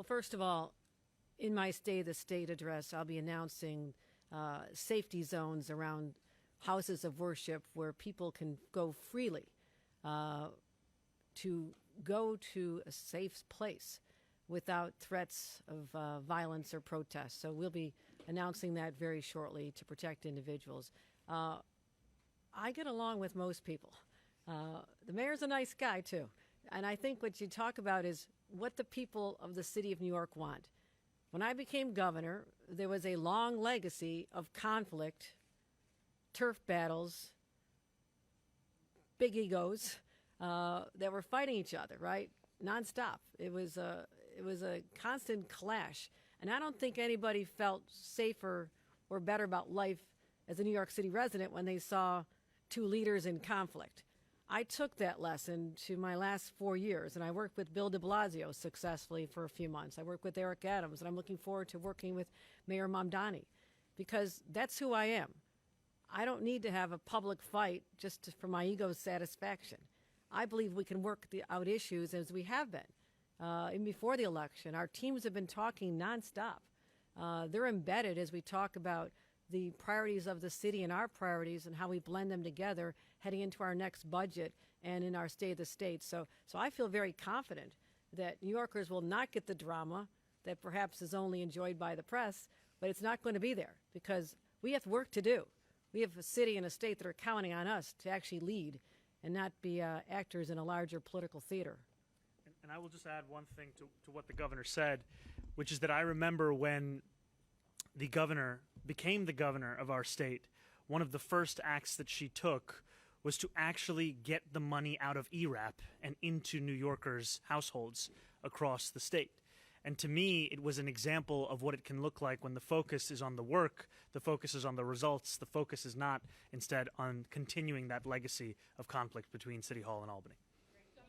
Well, first of all, in my State of the State address, I'll be announcing safety zones around houses of worship where people can go freely to go to a safe place without threats of violence or protest. So we'll be announcing that very shortly to protect individuals. I get along with most people. The mayor's a nice guy, too. And I think what you talk about is what the people of the city of New York want. When I became governor, there was a long legacy of conflict, turf battles, big egos that were fighting each other, right? Nonstop. It was a constant clash. And I don't think anybody felt safer or better about life as a New York City resident when they saw two leaders in conflict. I took that lesson to my last 4 years, and I worked with Bill de Blasio successfully for a few months. I worked with Eric Adams, and I'm looking forward to working with Mayor Mamdani, because that's who I am. I don't need to have a public fight just for my ego's satisfaction. I believe we can work out issues as we have been. Even before the election, our teams have been talking nonstop. They're embedded as we talk about the priorities of the city and our priorities and how we blend them together heading into our next budget and in our State of the State. So I feel very confident that New Yorkers will not get the drama that perhaps is only enjoyed by the press, but it's not going to be there because we have work to do. We have a city and a state that are counting on us to actually lead and not be actors in a larger political theater. And I will just add one thing to what the governor said, which is that I remember when the governor became the governor of our state, one of the first acts that she took was to actually get the money out of ERAP and into New Yorkers' households across the state. And to me, it was an example of what it can look like when the focus is on the work, the focus is on the results, the focus is not instead on continuing that legacy of conflict between City Hall and Albany.